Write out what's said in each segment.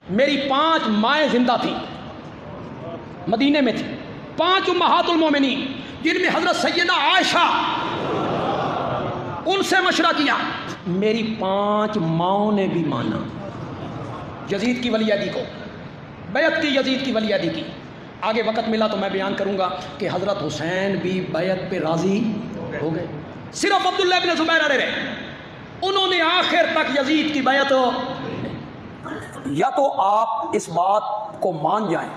میری 5 مائیں زندہ تھی، مدینے میں تھی، 5 امہات المومنین جن میں حضرت سیدہ عائشہ، ان سے مشورہ کیا۔ میری 5 ماؤں نے بھی مانا، یزید کی ولی عہدی کو بیعت کی، یزید کی ولی عہدی کی۔ آگے وقت ملا تو میں بیان کروں گا کہ حضرت حسین بھی بیعت پہ راضی ہو گئے، صرف عبداللہ ابن زبیر اڑے رہے، انہوں نے آخر تک یزید کی بیعت۔ یا تو آپ اس بات کو مان جائیں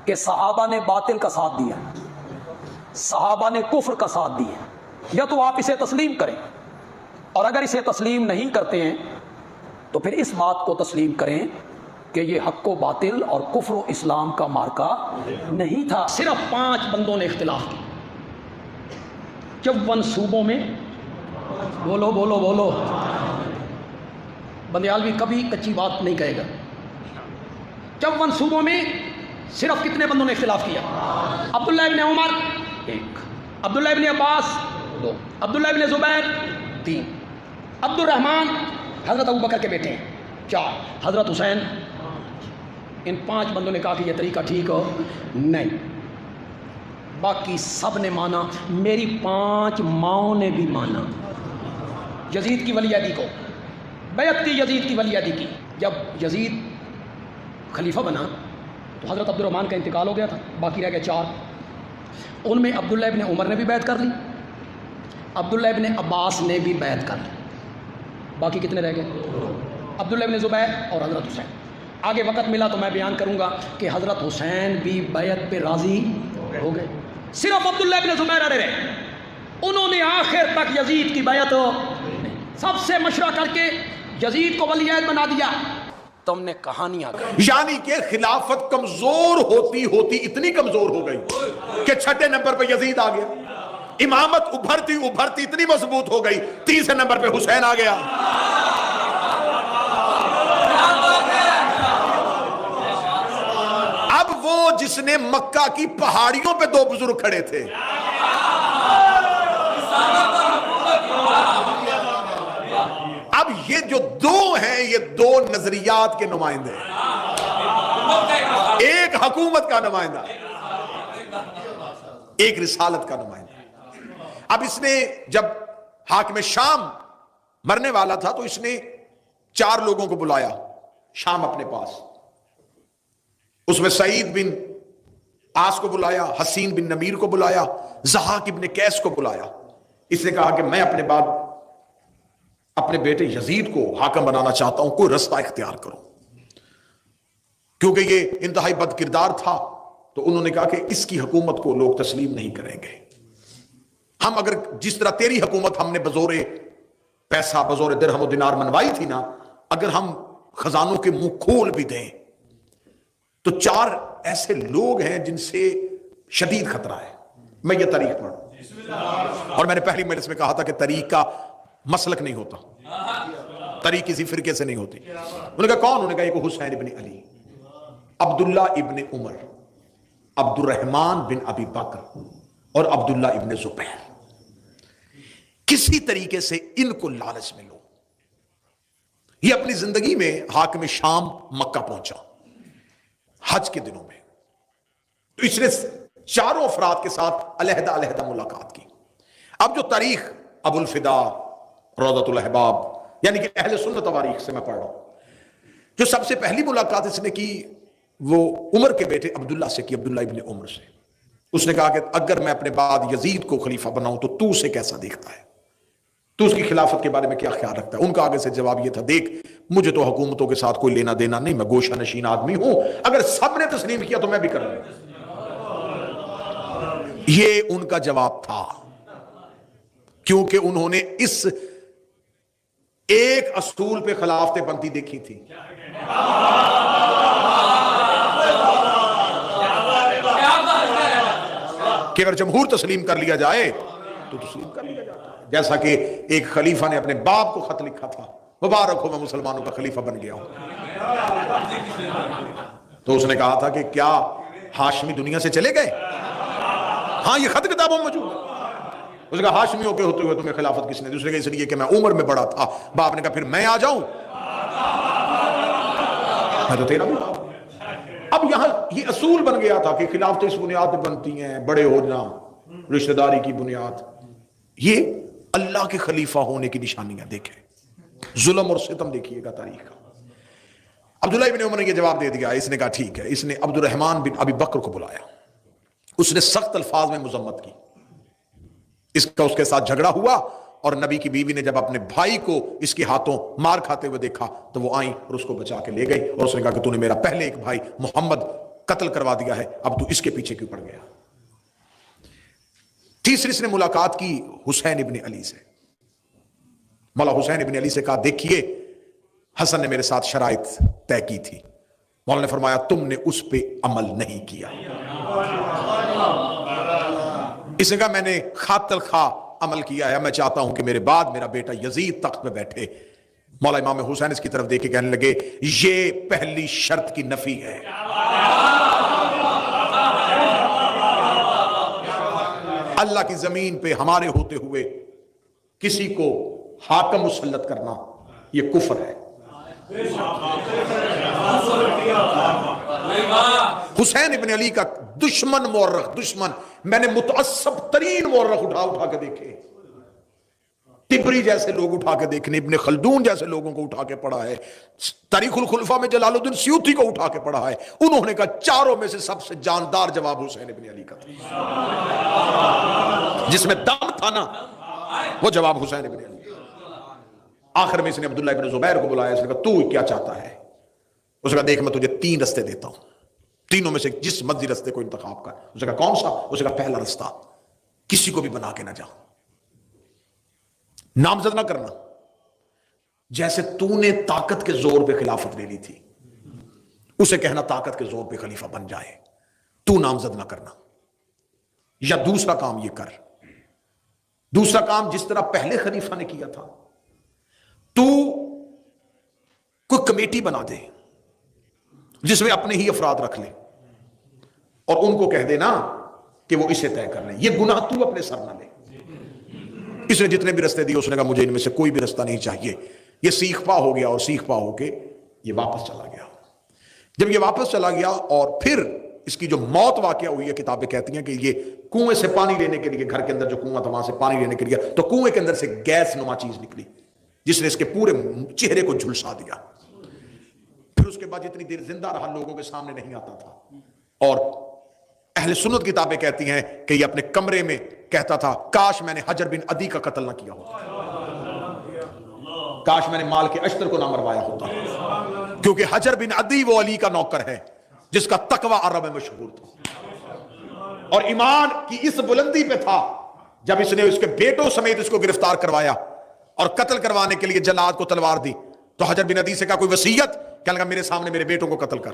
کہ صحابہ نے باطل کا ساتھ دیا، صحابہ نے کفر کا ساتھ دیا، یا تو آپ اسے تسلیم کریں، اور اگر اسے تسلیم نہیں کرتے ہیں تو پھر اس بات کو تسلیم کریں کہ یہ حق و باطل اور کفر و اسلام کا مارکا نہیں تھا۔ صرف 5 بندوں نے اختلاف کی 54 صوبوں میں۔ بولو بولو بولو، بندیالوی کبھی کچی بات نہیں کہے گا۔ 54 صوبوں میں صرف کتنے بندوں نے اختلاف کیا؟ عبداللہ ابن عمر 1، عبداللہ ابن عباس 2، عبداللہ ابن زبیر 3، عبد الرحمن حضرت ابو بکر کے بیٹے ہیں 4، حضرت حسین۔ ان 5 بندوں نے کہا کہ یہ طریقہ ٹھیک ہو نہیں، باقی سب نے مانا۔ میری 5 ماؤں نے بھی مانا، یزید کی ولی عہدی کو بیعت کی، یزید کی ولی عہدی کی۔ جب یزید خلیفہ بنا تو حضرت عبد الرحمن کا انتقال ہو گیا تھا، باقی رہ گئے 4۔ ان میں عبداللہ ابن عمر نے بھی بیعت کر لی، عبداللہ ابن عباس نے بھی بیعت کر لی، باقی کتنے رہ گئے؟ عبداللہ ابن زبیر اور حضرت حسین۔ آگے وقت ملا تو میں بیان کروں گا کہ حضرت حسین بھی بیعت پہ راضی ہو گئے، صرف عبداللہ ابن زبیر اڑے رہے، انہوں نے آخر تک یزید کی بیعت سب سے مشورہ کر کے یزید کو ولی عہد بنا دیا۔ تم نے کہانیاں کہی، یعنی کہ خلافت کمزور ہوتی ہوتی اتنی کمزور ہو گئی کہ 6 نمبر پہ یزید آ گیا، امامت ابھرتی ابھرتی اتنی مضبوط ہو گئی 30 نمبر پہ حسین آ گیا۔ اب وہ جس نے مکہ کی پہاڑیوں پہ 2 بزرگ کھڑے تھے، اب یہ جو 2 ہیں یہ 2 نظریات کے نمائندے ہیں، ایک حکومت کا نمائندہ، ایک رسالت کا نمائندہ۔ اب اس نے جب حاکم شام مرنے والا تھا تو اس نے 4 لوگوں کو بلایا شام اپنے پاس، اس میں سعید بن آس کو بلایا، حسین بن نمیر کو بلایا، ضحاک ابن قیس کو بلایا۔ اس نے کہا کہ میں اپنے بعد اپنے بیٹے یزید کو حاکم بنانا چاہتا ہوں، کوئی رستہ اختیار کرو، کیونکہ یہ انتہائی بد کردار تھا۔ تو انہوں نے کہا کہ اس کی حکومت کو لوگ تسلیم نہیں کریں گے، ہم اگر جس طرح تیری حکومت ہم نے بزور پیسہ بزور درہم و دینار منوائی تھی نا، اگر ہم خزانوں کے منہ کھول بھی دیں تو 4 ایسے لوگ ہیں جن سے شدید خطرہ ہے۔ میں یہ تاریخ پڑھوں، اور میں نے پہلی مجلس میں کہا تھا کہ تاریخ کا مسلک نہیں ہوتا، تاریخ کسی فرقے سے نہیں ہوتی۔ انہوں نے کہا کون؟ انہوں نے کہا ایک حسین ابن علی، عبداللہ ابن عمر، عبد الرحمن بن ابی بکر اور عبداللہ ابن زبیر۔ کسی طریقے سے ان کو لالچ میں لو۔ یہ اپنی زندگی میں حاکم شام مکہ پہنچا حج کے دنوں میں، تو اس نے 4 افراد کے ساتھ علیحدہ علیحدہ ملاقات کی۔ اب جو تاریخ ابو الفدا، روضۃ الاحباب، یعنی کہ اہل سنت تواریخ سے میں پڑھ رہا ہوں، جو سب سے پہلی ملاقات اس نے کی وہ عمر کے بیٹے عبداللہ سے کی، عبداللہ ابن عمر سے۔ اس نے کہا کہ اگر میں اپنے بعد یزید کو خلیفہ بناؤں تو تو اسے کیسا دیکھتا ہے، تو اس کی خلافت کے بارے میں کیا خیال رکھتا ہے؟ ان کا آگے سے جواب یہ تھا، دیکھ مجھے تو حکومتوں کے ساتھ کوئی لینا دینا نہیں، میں گوشہ نشین آدمی ہوں، اگر سب نے تسلیم کیا تو میں بھی کروں۔ یہ ان کا جواب تھا، کیونکہ انہوں نے اس ایک اصول پہ خلافتیں بنتی دیکھی تھی۔ کہ اگر جمہور تسلیم کر لیا جائے تو تسلیم کر لیا جاتا ہے، جیسا کہ ایک خلیفہ نے اپنے باپ کو خط لکھا تھا، مبارک ہو میں مسلمانوں کا خلیفہ بن گیا ہوں۔ تو اس نے کہا تھا کہ کیا ہاشمی دنیا سے چلے گئے؟ ہاں یہ خط کتابوں میں موجود ہے۔ اس نے کہا ہاشمیوں کے ہوتے ہوئے تمہیں خلافت کس نے دی؟ اس نے کہا اس لیے کہ میں عمر میں بڑا تھا۔ باپ نے کہا پھر میں آ جاؤں؟ میں تو تیرا بھی باپ ہوں۔ اب یہاں یہ اصول بن گیا تھا کہ خلافتیں اس بنیاد پہ بنتی ہیں، بڑے ہونا، رشتہ داری کی بنیاد۔ یہ اللہ کے خلیفہ ہونے کی نشانیاں دیکھیں، ظلم اور ستم دیکھیے گا تاریخ کا۔ عبداللہ ابن عمر نے یہ جواب دے دیا، اس نے کہا ٹھیک ہے۔ اس نے عبد الرحمن بن ابی بکر کو بلایا، اس نے سخت الفاظ میں مذمت کی، اس کے ساتھ جھگڑا ہوا، اور نبی کی بیوی نے جب اپنے بھائی کو اس کے ہاتھوں مار کھاتے ہوئے دیکھا تو وہ آئیں اور اس کو بچا کے لے گئی، اور اس نے کہا کہ تو نے میرا پہلے ایک بھائی محمد قتل کروا دیا ہے، اب تو اس کے پیچھے کیوں پڑ گیا۔ تیسری اس نے ملاقات کی حسین ابن علی سے، مولا حسین ابن علی سے کہا دیکھیے حسن نے میرے ساتھ شرائط طے کی تھی، مولا نے فرمایا تم نے اس پہ عمل نہیں کیا۔ اس نے کہا میں نے خاطر خواہ عمل کیا ہے، میں چاہتا ہوں کہ میرے بعد میرا بیٹا یزید تخت پہ بیٹھے۔ مولا امام حسین اس کی طرف دیکھ کے کہنے لگے یہ پہلی شرط کی نفی ہے۔ اللہ کی زمین پہ ہمارے ہوتے ہوئے کسی کو حاکم مسلط کرنا یہ کفر ہے۔ حسین ابن علی کا دشمن مورخ، دشمن، میں نے متعصب ترین مورخ اٹھا کے دیکھے، تبری جیسے لوگ اٹھا کے دیکھنے، ابن خلدون جیسے لوگوں کو اٹھا کے پڑھا ہے، تاریخ الخلفاء میں جلال الدین سیوطی کو اٹھا کے پڑھا ہے، انہوں نے کہا چاروں میں سے سب سے جاندار جواب حسین ابن علی کا تھا، جس میں دم تھا نا وہ جواب حسین ابن علی۔ آخر میں اس نے عبداللہ ابن زبیر کو بلایا، اس نے کہا تو کیا چاہتا ہے؟ اس نے کہا دیکھ میں تجھے 3 رستے دیتا ہوں، تینوں میں سے جس مرضی رستے کو انتخاب کر۔ اس نے کہا کون سا؟ اس نے کہا پہلا رستہ کسی کو بھی بنا کے نہ جا، نامزد نہ کرنا، جیسے تو نے طاقت کے زور پہ خلافت لے لی تھی اسے کہنا طاقت کے زور پہ خلیفہ بن جائے، تو نامزد نہ کرنا۔ یا دوسرا کام یہ کر، دوسرا کام جس طرح پہلے خلیفہ نے کیا تھا، تو کوئی کمیٹی بنا دے جس میں اپنے ہی افراد رکھ لے اور ان کو کہہ دے نا کہ وہ اسے طے کر لیں، یہ گناہ تو اپنے سر نہ لے۔ اس نے جتنے بھی رستے دیے اس نے کہا مجھے ان میں سے کوئی بھی رستہ نہیں چاہیے۔ یہ سیخ پا ہو گیا، اور سیخ پا ہو کے یہ واپس چلا گیا۔ جب یہ واپس چلا گیا اور پھر اس کی جو موت واقعہ ہوئی ہے، کتابیں کہتی ہیں کہ یہ کنویں سے پانی لینے کے لیے، گھر کے اندر جو کنواں تھا وہاں سے پانی لینے کے لیے، تو کنویں کے اندر سے گیس نما چیز نکلی جس نے اس کے پورے چہرے کو جھلسا دیا۔ پھر اس کے بعد جتنی دیر زندہ رہا لوگوں کے سامنے نہیں آتا تھا، اور اہل سنت کتابیں کہتی ہیں کہ یہ اپنے کمرے میں کہتا تھا کاش میں نے حجر بن عدی کا قتل نہ کیا ہوتا، کاش میں نے مال کے اشتر کو نہ مروایا ہوتا، کیونکہ حجر بن عدی وہ علی کا نوکر ہے جس کا تقوی عرب میں مشہور تھا اور ایمان کی اس بلندی پہ تھا۔ جب اس نے اس کے بیٹوں سمیت اس کو گرفتار کروایا اور قتل کروانے کے لیے جلاد کو تلوار دی تو حجر بن عدی سے کہا کوئی وصیت؟ کہنے لگا میرے سامنے میرے بیٹوں کو قتل کر۔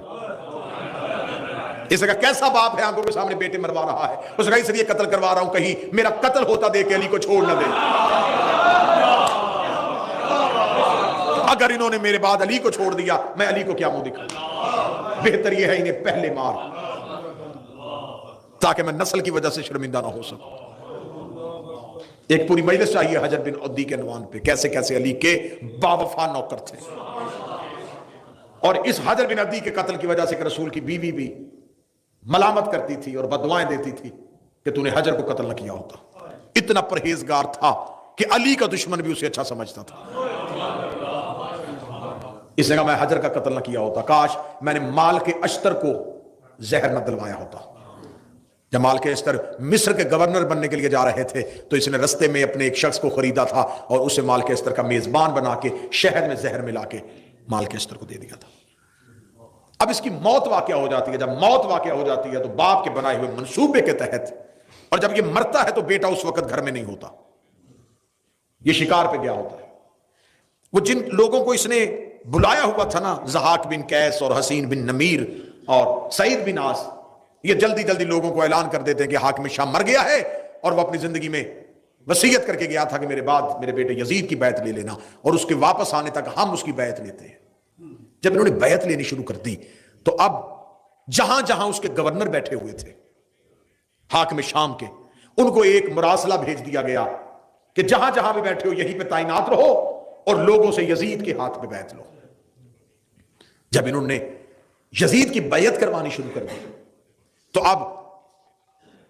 اس نے کہا کیسا باپ ہے آنکھوں کے سامنے بیٹے مروا رہا ہے؟ اس نے کہا اس لیے قتل کروا رہا ہوں کہیں میرا قتل ہوتا دے کے علی کو چھوڑ نہ دے، اگر انہوں نے میرے بعد علی کو چھوڑ دیا میں علی کو کیا منہ دکھاؤں، بہتر یہ ہے انہیں پہلے مار تاکہ میں نسل کی وجہ سے شرمندہ نہ ہو سکوں۔ ایک پوری مجلس چاہیے حجر بن عدی کے عنوان پہ، کیسے کیسے علی کے باوفا نوکر تھے، اور اس حجر بن عدی کے قتل کی وجہ سے کہ رسول کی بیوی بھی ملامت کرتی تھی اور بددعائیں دیتی تھی کہ تو نے حجر کو قتل نہ کیا ہوتا۔ اتنا پرہیزگار تھا کہ علی کا دشمن بھی اسے اچھا سمجھتا تھا۔ اس نے کہا میں حجر کا قتل نہ کیا ہوتا، کاش میں نے مال کے اشتر کو زہر نہ دلوایا ہوتا۔ جب مال کے اشتر مصر کے گورنر بننے کے لیے جا رہے تھے تو اس نے رستے میں اپنے ایک شخص کو خریدا تھا اور اسے مال کے اشتر کا میزبان بنا کے شہد میں زہر ملا کے مال کے اشتر کو دے دیا تھا۔ اب اس کی موت واقع ہو جاتی ہے، جب موت واقع ہو جاتی ہے تو باپ کے بنائے ہوئے منصوبے کے تحت، اور جب یہ مرتا ہے تو بیٹا اس وقت گھر میں نہیں ہوتا، یہ شکار پہ گیا ہوتا ہے۔ وہ جن لوگوں کو اس نے بلایا ہوا تھا نا، ضحاک بن قیس اور حسین بن نمیر اور سعید بن عاص، یہ جلدی جلدی لوگوں کو اعلان کر دیتے ہیں کہ حاکم شام مر گیا ہے، اور وہ اپنی زندگی میں وصیت کر کے گیا تھا کہ میرے بعد میرے بیٹے یزید کی بیعت لے لینا، اور اس کے واپس آنے تک ہم اس کی بیعت لیتے ہیں۔ جب انہوں نے بیعت لینی شروع کر دی تو اب جہاں جہاں اس کے گورنر بیٹھے ہوئے تھے حاکم شام کے، ان کو ایک مراسلہ بھیج دیا گیا کہ جہاں جہاں بھی بیٹھے ہو یہیں پہ تعینات رہو اور لوگوں سے یزید کے ہاتھ پہ بیعت لو۔ جب انہوں نے یزید کی بیعت کروانی شروع کر دی. تو اب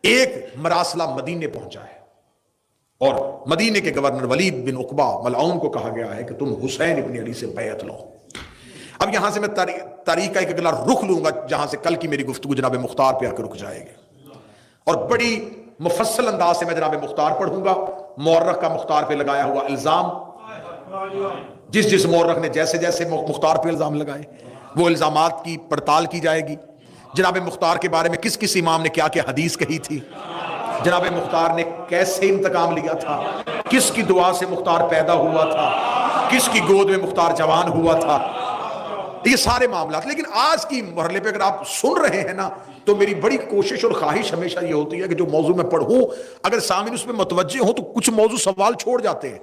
ایک مراسلہ مدینے پہنچا ہے اور مدینے کے گورنر ولید بن عقبہ ملعون کو کہا گیا ہے کہ تم حسین ابن علی سے بیعت لو. اب یہاں سے میں تاریخ کا ایک اگلا رخ لوں گا جہاں سے کل کی میری گفتگو جناب مختار پہ آ کے رک جائے گی, اور بڑی مفصل انداز سے میں جناب مختار پڑھوں گا. مورخ کا مختار پہ لگایا ہوا الزام, جس مورخ نے جیسے جیسے مختار پہ الزام لگائے وہ الزامات کی پڑتال کی جائے گی. جناب مختار کے بارے میں کس کس امام نے کیا کیا حدیث کہی تھی, جناب مختار نے کیسے انتقام لیا تھا, کس کی دعا سے مختار پیدا ہوا تھا, کس کی گود میں مختار جوان ہوا تھا, یہ سارے معاملات. لیکن آج کی مرحلے پہ اگر آپ سن رہے ہیں نا تو میری بڑی کوشش اور خواہش ہمیشہ یہ ہوتی ہے کہ جو موضوع میں پڑھوں اگر سامعین اس میں متوجہ ہوں تو کچھ موضوع سوال چھوڑ جاتے ہیں,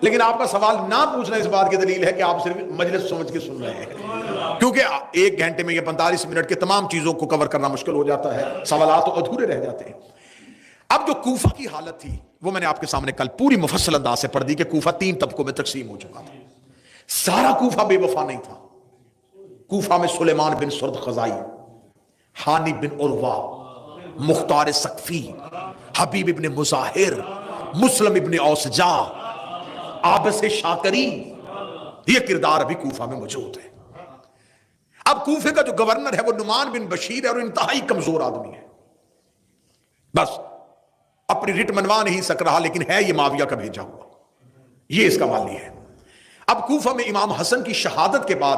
لیکن آپ کا سوال نہ پوچھنا اس بات کی دلیل ہے کہ آپ صرف مجلس سمجھ کے سن رہے ہیں, کیونکہ ایک گھنٹے میں یا 45 منٹ کے تمام چیزوں کو کور کرنا مشکل ہو جاتا ہے, سوالات تو ادھورے رہ جاتے ہیں. اب جو کوفہ کی حالت تھی وہ میں نے آپ کے سامنے کل پوری مفصل انداز سے پڑھ دی کہ کوفہ 3 طبقوں میں تقسیم ہو چکا تھا. سارا کوفہ بے وفا نہیں تھا. کوفہ میں سلیمان بن سرد خزائی, حانی بن عروہ, مختار ثقفی, حبیب ابن مظاہر, مسلم ابن اوسجا, عابس شاکری, یہ کردار ابھی کوفہ میں موجود ہے. اب کوفے کا جو گورنر ہے وہ نعمان بن بشیر ہے اور انتہائی کمزور آدمی ہے, بس اپنی رٹ منوا نہیں سک رہا, لیکن ہے یہ معاویہ کا بھیجا ہوا, یہ اس کا والی ہے. اب کوفہ میں امام حسن کی شہادت کے بعد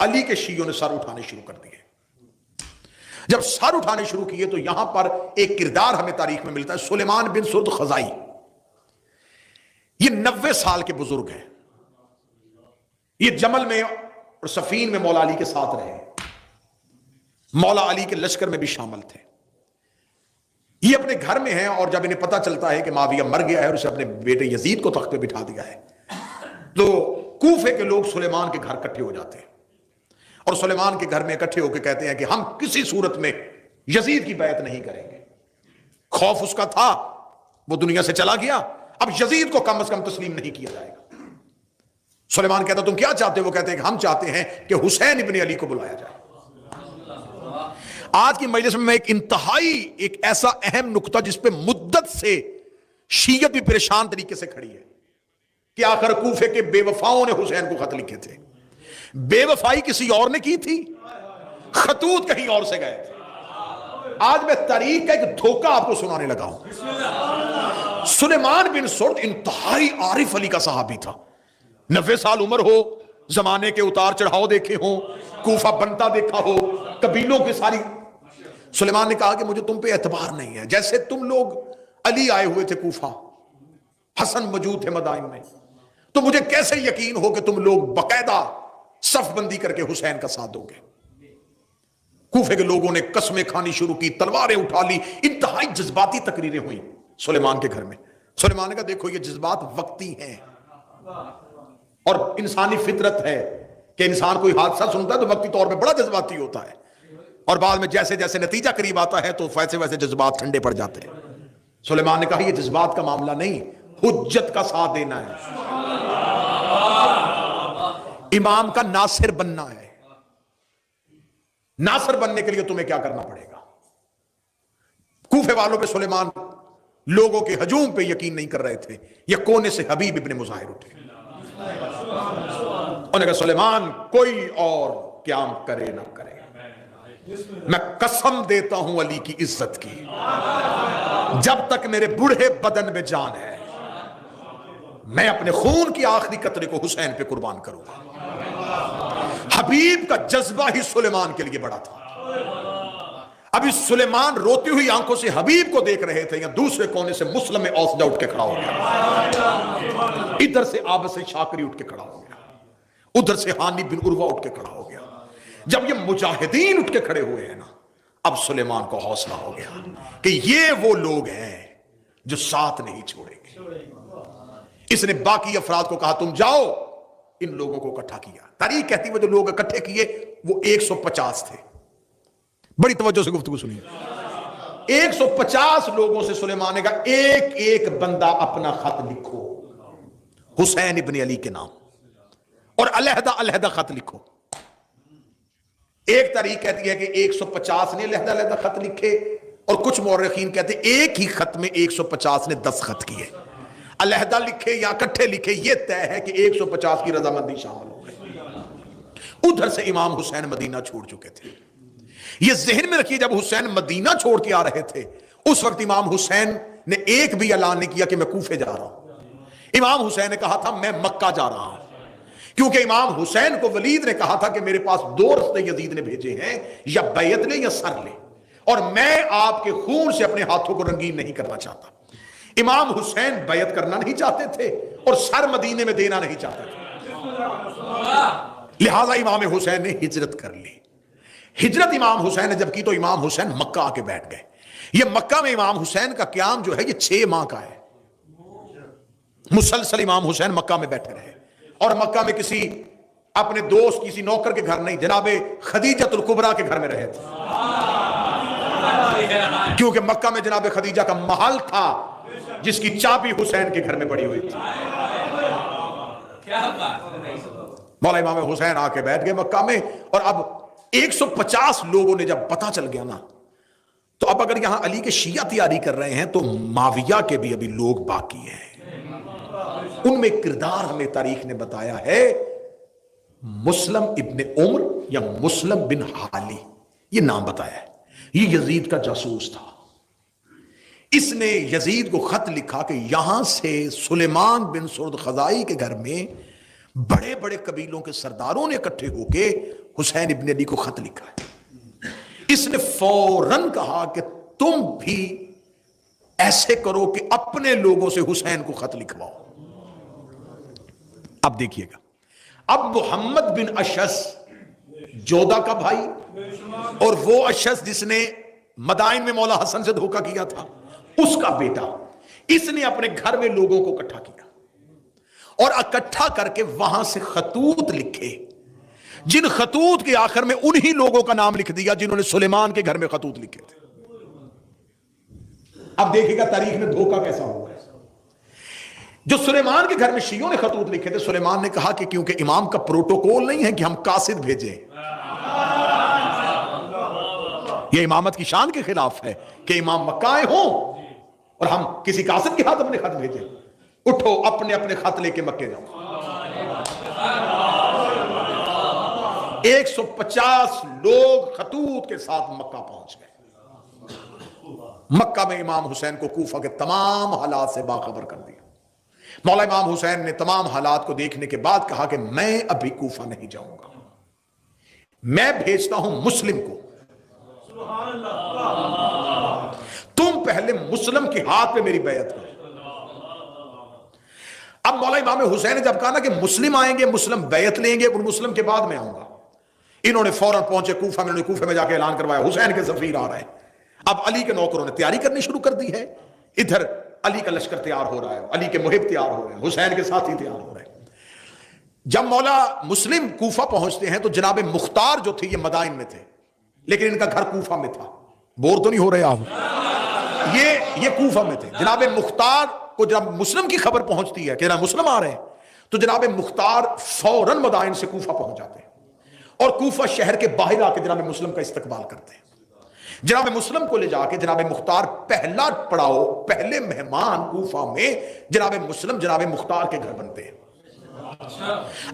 علی کے شیعوں نے سر اٹھانے شروع کر دیے. جب سر اٹھانے شروع کیے تو یہاں پر ایک کردار ہمیں تاریخ میں ملتا ہے, سلیمان بن سرد خزائی. یہ 90 سال کے بزرگ ہیں, یہ جمل میں اور صفین میں مولا علی کے ساتھ رہے, مولا علی کے لشکر میں بھی شامل تھے. یہ اپنے گھر میں ہیں اور جب انہیں پتا چلتا ہے کہ معاویہ مر گیا ہے اور اسے اپنے بیٹے یزید کو تخت پہ بٹھا دیا ہے تو کوفے کے لوگ سلیمان کے گھر اکٹھے ہو جاتے ہیں اور سلیمان کے گھر میں اکٹھے ہو کے کہتے ہیں کہ ہم کسی صورت میں یزید کی بیعت نہیں کریں گے. خوف اس کا تھا, وہ دنیا سے چلا گیا, اب یزید کو کم از کم تسلیم نہیں کیا جائے گا. سلیمان کہتا تم کیا چاہتے ہو؟ وہ کہتے ہیں کہ ہم چاہتے ہیں کہ حسین ابن علی کو بلایا جائے. آج کی مجلس میں ایک انتہائی ایک ایسا اہم نقطہ جس پہ مدت سے شیعت بھی پریشان طریقے سے کھڑی ہے کہ آخر کوفے کے بے وفاؤں نے حسین کو خط لکھے تھے. بے وفائی کسی اور نے کی تھی, خطوط کہیں اور سے گئے تھے. آج میں تاریخ کا ایک دھوکہ آپ کو سنانے لگا ہوں. سلیمان بن سرد انتہائی عارف علی کا صحابی تھا, 90 سال عمر ہو, زمانے کے اتار چڑھاؤ دیکھے ہوں, کوفہ بنتا دیکھا ہو, قبیلوں کی ساری. سلیمان نے کہا کہ مجھے تم پہ اعتبار نہیں ہے, جیسے تم لوگ علی آئے ہوئے تھے کوفہ, حسن موجود تھے مدائن میں, تو مجھے کیسے یقین ہو کہ تم لوگ باقاعدہ صف بندی کر کے حسین کا ساتھ دو گے. کوفے کے لوگوں نے قسمیں کھانی شروع کی, تلواریں اٹھا لی, انتہائی جذباتی تقریریں ہوئیں سلیمان کے گھر میں. سلیمان نے کہا دیکھو یہ جذبات وقتی ہیں اور انسانی فطرت ہے کہ انسان کوئی حادثہ سنتا ہے تو وقتی طور پہ بڑا جذباتی ہوتا ہے اور بعد میں جیسے جیسے نتیجہ قریب آتا ہے تو ویسے ویسے جذبات ٹھنڈے پڑ جاتے ہیں. سلیمان نے کہا یہ جذبات کا معاملہ نہیں, حجت کا ساتھ دینا ہے, امام کا ناصر بننا ہے. ناصر بننے کے لیے تمہیں کیا کرنا پڑے گا؟ کوفے والوں پہ سلیمان لوگوں کے ہجوم پہ یقین نہیں کر رہے تھے. یہ کونے سے حبیب ابن مظاہر اٹھے, انہوں نے کہا سلیمان کوئی اور قیام کرے نہ کرے, میں قسم دیتا ہوں علی کی عزت کی, جب تک میرے بوڑھے بدن میں جان ہے میں اپنے خون کی آخری قطرے کو حسین پہ قربان کروں گا. حبیب کا جذبہ ہی سلیمان کے لیے بڑا تھا. ابھی سلیمان روتی ہوئی آنکھوں سے حبیب کو دیکھ رہے تھے, یا دوسرے کونے سے مسلم اوسجا اٹھ کے کھڑا ہو گیا, ادھر سے عابس شاکری اٹھ کے کھڑا ہو گیا, ادھر سے حانی بن عروہ اٹھ کے کھڑا ہو گیا. جب یہ مجاہدین اٹھ کے کھڑے ہوئے ہیں نا, اب سلیمان کو حوصلہ ہو گیا کہ یہ وہ لوگ ہیں جو ساتھ نہیں چھوڑیں گے. اس نے باقی افراد کو کہا تم جاؤ, ان لوگوں کو اکٹھا کیا. تاریخ کہتی ہے جو لوگ اکٹھے کیے وہ 150 تھے. بڑی توجہ سے گفتگو سنیے. 150 لوگوں سے سلیمان نے کہا ایک ایک بندہ اپنا خط لکھو حسین ابن علی کے نام, اور علیحدہ علیحدہ خط لکھو. ایک تاریخ کہتی ہے کہ 150 نے علیحدہ علیحدہ خط لکھے، اور کچھ مورخین کہتے ہیں ایک ہی خط میں 150 نے 10 خط کیے، علیحدہ لکھے یا اکٹھے لکھے، یہ طے ہے کہ 150 کی رضامندی شامل ہو گئی۔ ادھر سے امام حسین مدینہ چھوڑ چکے تھے۔ یہ ذہن میں رکھیے، جب حسین مدینہ چھوڑ کے آ رہے تھے اس وقت امام حسین نے ایک بھی اعلان نہیں کیا کہ میں کوفے جا رہا ہوں۔ امام حسین نے کہا تھا میں مکہ جا رہا ہوں، کیونکہ امام حسین کو ولید نے کہا تھا کہ میرے پاس 2 رستے یزید نے بھیجے ہیں، یا بیعت لے یا سر لے، اور میں آپ کے خون سے اپنے ہاتھوں کو رنگین نہیں کرنا چاہتا۔ امام حسین بیعت کرنا نہیں چاہتے تھے اور سر مدینے میں دینا نہیں چاہتے تھے، لہذا امام حسین نے ہجرت کر لی۔ ہجرت امام حسین نے جب کی تو امام حسین مکہ آ کے بیٹھ گئے۔ یہ مکہ میں امام حسین کا قیام جو ہے یہ 6 ماہ کا ہے، مسلسل امام حسین مکہ میں بیٹھے رہے، اور مکہ میں کسی اپنے دوست کسی نوکر کے گھر نہیں، جناب خدیجہ الکبریٰ کے گھر میں رہے تھے، کیونکہ مکہ میں جناب خدیجہ کا محل تھا جس کی چابی حسین کے گھر میں پڑی ہوئی تھی۔ مولا امام حسین آ کے بیٹھ گئے مکہ میں، اور اب 150 لوگوں نے جب پتہ چل گیا نا، تو اب اگر یہاں علی کے شیعہ تیاری کر رہے ہیں تو معاویہ کے بھی ابھی لوگ باقی ہیں۔ ان میں کردار ہمیں تاریخ نے بتایا ہے، مسلم ابن عمر یا مسلم بن حالی، یہ نام بتایا ہے، یہ یزید کا جاسوس تھا۔ اس نے یزید کو خط لکھا کہ یہاں سے سلیمان بن سرد خزائی کے گھر میں بڑے بڑے قبیلوں کے سرداروں نے اکٹھے ہو کے حسین ابن علی کو خط لکھا ہے۔ اس نے فوراً کہا کہ تم بھی ایسے کرو کہ اپنے لوگوں سے حسین کو خط لکھواؤ۔ اب دیکھیے گا، اب محمد بن اشعث جودہ کا بھائی، اور وہ اشعث جس نے مدائن میں مولا حسن سے دھوکہ کیا تھا، اس کا بیٹا، اس نے اپنے گھر میں لوگوں کو اکٹھا کیا اور اکٹھا کر کے وہاں سے خطوط لکھے، جن خطوط کے آخر میں انہی لوگوں کا نام لکھ دیا جنہوں نے سلیمان کے گھر میں خطوط لکھے تھے۔ اب دیکھیے گا تاریخ میں دھوکہ کیسا ہوا ہے۔ جو سلیمان کے گھر میں شیعوں نے خطوط لکھے تھے، سلیمان نے کہا کہ کیونکہ امام کا پروٹوکول نہیں ہے کہ ہم قاصد بھیجیں، یہ امامت کی شان کے خلاف ہے کہ امام مکہ آئے ہوں اور ہم کسی قاصد کے ہاتھ اپنے خط بھیجیں۔ اٹھو اپنے اپنے خط لے کے مکے جاؤ۔ 150 لوگ خطوط کے ساتھ مکہ پہنچ گئے۔ مکہ میں امام حسین کو کوفہ کے تمام حالات سے باخبر کر دیا۔ مولا امام حسین نے تمام حالات کو دیکھنے کے بعد کہا کہ میں ابھی کوفہ نہیں جاؤں گا، میں بھیجتا ہوں مسلم کو، تم پہلے مسلم کے ہاتھ پہ میری بیعت کرو۔ اب مولا امام حسین نے جب کہا نا کہ مسلم آئیں گے، مسلم بیعت لیں گے، اور مسلم کے بعد میں آؤں گا، انہوں نے فوراً پہنچے کوفہ میں، انہوں نے کوفہ میں جا کے اعلان کروایا حسین کے سفیر آ رہے ہیں۔ اب علی کے نوکروں نے تیاری کرنی شروع کر دی ہے، ادھر علی کا لشکر تیار ہو رہا ہے، علی کے محب تیار ہو رہے ہیں، حسین کے ساتھی تیار ہو رہے ہیں۔ جب مولا مسلم کوفہ پہنچتے ہیں تو جناب مختار جو تھے یہ مدائن میں تھے، لیکن ان کا گھر کوفہ میں تھا۔ بور تو نہیں ہو رہے آپ؟ یہ کوفہ میں تھے۔ جناب مختار کو جب مسلم کی خبر پہنچتی ہے کہ جناب مسلم آ رہے ہیں، تو جناب مختار فوراً مدائن سے کوفہ پہنچ جاتے ہیں اور کوفہ شہر کے باہر آ کے جناب مسلم کا استقبال کرتے ہیں۔ جناب مسلم کو لے جا کے جناب مختار پہلا پڑاؤ، پہلے مہمان کوفہ میں جناب مسلم جناب مختار کے گھر بنتے ہیں۔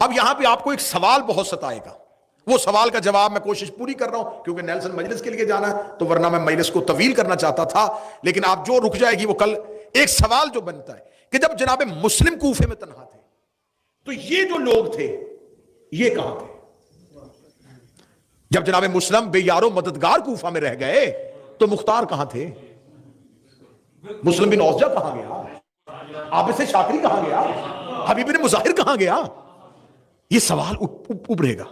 اب یہاں پہ آپ کو ایک سوال بہت ستائے گا، وہ سوال کا جواب میں کوشش پوری کر رہا ہوں کیونکہ نیلسن مجلس کے لیے جانا ہے، تو ورنہ میں مجلس کو طویل کرنا چاہتا تھا، لیکن آپ جو رک جائے گی وہ کل۔ ایک سوال جو بنتا ہے کہ جب جناب مسلم کوفے میں تنہا تھے تو یہ جو لوگ تھے یہ کہاں تھے؟ جب جناب مسلم بے یارو مددگار کوفہ میں رہ گئے تو مختار کہاں تھے؟ مسلم بن اوسجہ کہاں گیا؟ عابد سے شاکری کہاں گیا؟ حبیب بن مظاہر کہاں گیا؟ یہ سوال ابھرے گا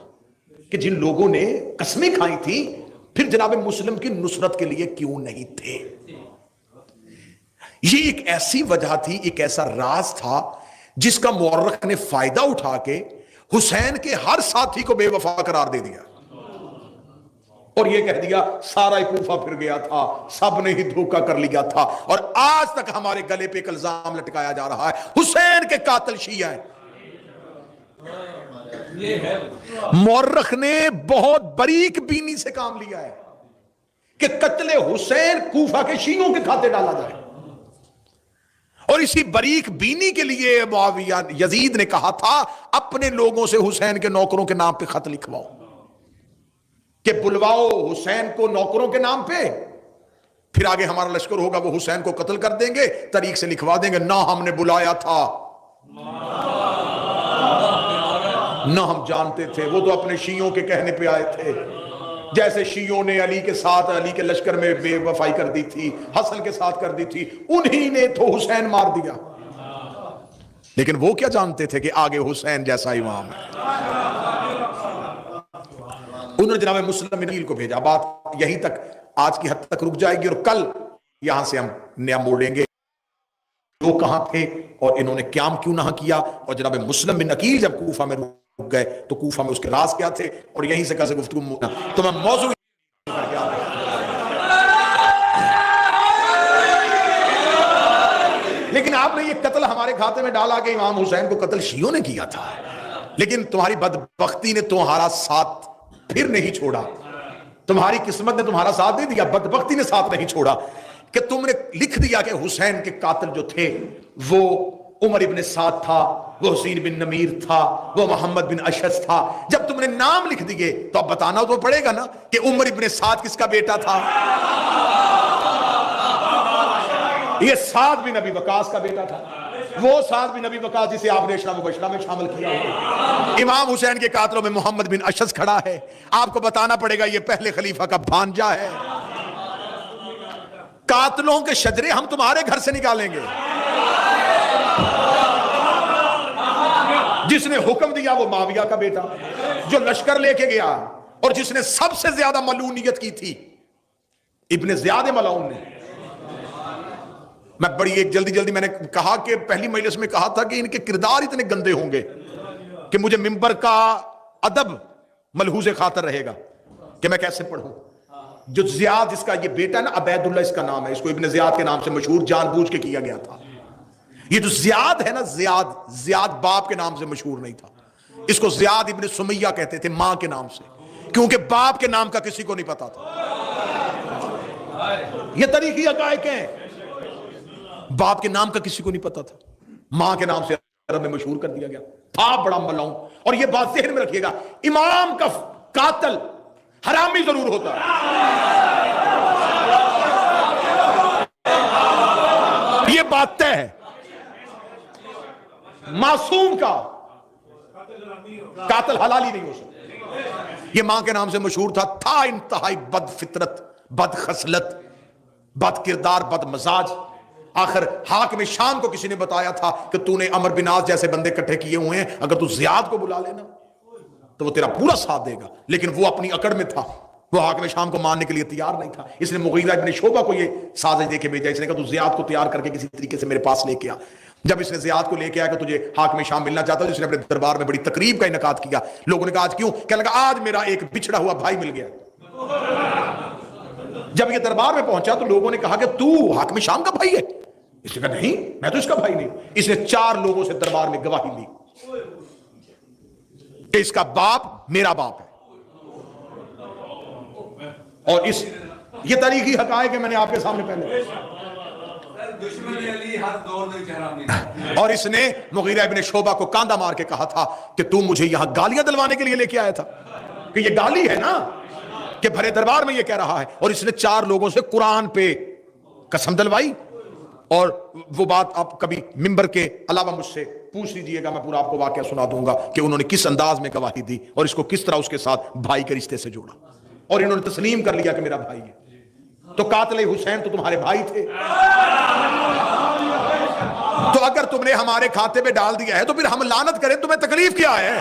کہ جن لوگوں نے قسمیں کھائی تھی پھر جناب مسلم کی نصرت کے لیے کیوں نہیں تھے؟ یہ ایک ایسی وجہ تھی، ایک ایسا راز تھا جس کا مورخ نے فائدہ اٹھا کے حسین کے ہر ساتھی کو بے وفا قرار دے دیا اور یہ کہہ دیا سارا ہی کوفہ پھر گیا تھا، سب نے ہی دھوکہ کر لیا تھا، اور آج تک ہمارے گلے پہ ایک الزام لٹکایا جا رہا ہے حسین کے قاتل شیعہ ہیں۔ مورخ نے بہت باریک بینی سے کام لیا ہے کہ قتل حسین کوفہ کے شیعوں کے کھاتے ڈالا جائے، اور اسی باریک بینی کے لیے معاویہ یزید نے کہا تھا اپنے لوگوں سے حسین کے نوکروں کے نام پہ خط لکھواؤ، کہ بلواؤ حسین کو نوکروں کے نام پہ، پھر آگے ہمارا لشکر ہوگا وہ حسین کو قتل کر دیں گے، طریق سے لکھوا دیں گے نہ ہم نے بلایا تھا نہ ہم جانتے تھے، وہ تو اپنے شیعوں کے کہنے پہ آئے تھے، جیسے شیعوں نے علی کے ساتھ علی کے لشکر میں بے وفائی کر دی تھی، حسن کے ساتھ کر دی تھی، انہی نے تو حسین مار دیا، لیکن وہ کیا جانتے تھے کہ آگے حسین جیسا امام ہے۔ انہوں نے جناب مسلم بن عقیل کو بھیجا، بات یہی تک آج کی حد تک رک جائے گی، اور کل یہاں سے ہم نیا موڑیں گے وہ کہاں تھے اور انہوں نے قیام کیوں نہ کیا، اور جناب مسلم بن عقیل جب کوفہ میں رک گئے تو کوفہ میں اس کے راز کیا تھے، اور یہیں سے کیسے گفتگو تو میں موضوع لیکن آپ نے یہ قتل ہمارے کھاتے میں ڈالا کہ امام حسین کو قتل شیعوں نے کیا تھا، لیکن تمہاری بدبختی نے تمہارا ساتھ پھر نہیں چھوڑا، تمہاری قسمت نے تمہارا ساتھ نہیں دیا، بدبختی نے ساتھ نہیں چھوڑا، کہ تم نے لکھ دیا کہ حسین کے قاتل جو تھے وہ عمر ابن سعد تھا، وہ حسین بن نمیر تھا، وہ محمد بن اشعث تھا۔ جب تم نے نام لکھ دیے تو اب بتانا تو پڑے گا نا کہ عمر ابن سعد کس کا بیٹا تھا، یہ سعد بن ابی وقاص کا بیٹا تھا، وہ سعد بن ابی وقاص جسے آپ نے عشرہ مبشرہ میں شامل کیا ہے۔ امام حسین کے قاتلوں میں محمد بن اشعث کھڑا ہے، آپ کو بتانا پڑے گا یہ پہلے خلیفہ کا بھانجا ہے۔ قاتلوں کے شجرے ہم تمہارے گھر سے نکالیں گے، جس نے حکم دیا وہ معاویہ کا بیٹا، جو لشکر لے کے گیا، اور جس نے سب سے زیادہ ملعونیت کی تھی ابن زیاد ملعون نے۔ میں بڑی ایک جلدی میں نے کہا کہ پہلی مجلس میں کہا تھا کہ ان کے کردار اتنے گندے ہوں گے کہ مجھے ممبر کا ادب ملحوظ خاطر رہے گا کہ میں کیسے پڑھوں۔ جو زیاد جس کا یہ بیٹا ہے نا، عبید اللہ اس کا نام ہے، اس کو ابن زیاد کے نام سے مشہور جان بوجھ کے کیا گیا تھا۔ یہ جو زیاد ہے نا، زیاد باپ کے نام سے مشہور نہیں تھا، اس کو زیاد ابن سمیہ کہتے تھے ماں کے نام سے، کیونکہ باپ کے نام کا کسی کو نہیں پتا تھا۔ یہ تاریخی حقائق ہیں، باپ کے نام کا کسی کو نہیں پتا تھا، ماں کے نام سے عرب میں مشہور کر دیا گیا تھا، بڑا ملعون۔ اور یہ بات ذہن میں رکھیے گا، امام کا قاتل حرامی ضرور ہوتا ہے، یہ بات طے ہے، معصوم کا قاتل حلالی نہیں ہو سکتا۔ یہ ماں کے نام سے مشہور تھا انتہائی بد فطرت، بد خصلت، بد کردار، بد مزاج۔ آخر حاکم شام کو کسی نے بتایا تھا کہ تو نے عمر بن عاص جیسے بندے کٹھے کیے ہوئے ہیں، اگر تو زیاد کو بلا لینا تو وہ تیرا پورا ساتھ دے گا، لیکن وہ اپنی اکڑ میں تھا، وہ حاکم شام کو ماننے کے لیے تیار نہیں تھا۔ اس نے مغیرہ ابن شعبہ کو یہ سازش دے کے بھیجا، اس نے کہا تو زیاد کو تیار کر کے کسی طریقے سے میرے پاس لے کے آ۔ جب اس نے زیاد کو لے کے آیا کہ تجھے حاکم شام ملنا چاہتا ہے، اس نے اپنے دربار میں بڑی تقریب کا انعقاد کیا۔ لوگوں نے کہا آج کیوں؟ کہنے لگا آج میرا ایک بچھڑا ہوا بھائی مل گیا۔ جب یہ دربار میں پہنچا تو لوگوں نے کہا کہ تو حاکم شام کا بھائی ہے؟ اس نے کہا نہیں، میں تو اس کا بھائی نہیں۔ اس نے 4 لوگوں سے دربار میں گواہی لی کہ اس کا باپ میرا باپ ہے، اور یہ تاریخی حقائق ہے، میں نے آپ کے سامنے پہلے۔ اور اس نے مغیرہ ابن شعبہ کو کاندھا مار کے کہا تھا کہ تو مجھے یہاں گالیاں دلوانے کے لیے لے کے آیا تھا، کہ یہ گالی ہے نا کہ بھرے دربار میں یہ کہہ رہا ہے۔ اور اس نے 4 لوگوں سے قرآن پہ قسم دلوائی، اور وہ بات آپ کبھی ممبر کے علاوہ مجھ سے پوچھ لیجئے گا، میں پورا آپ کو واقعہ سنا دوں گا کہ انہوں نے کس انداز میں گواہی دی اور اس کو کس طرح اس کے ساتھ بھائی کے رشتے سے جوڑا، اور انہوں نے تسلیم کر لیا کہ میرا بھائی ہے۔ تو قاتل حسین تو تمہارے بھائی تھے، تو اگر تم نے ہمارے کھاتے میں ڈال دیا ہے تو پھر ہم لعنت کریں، تمہیں تکلیف کیا ہے؟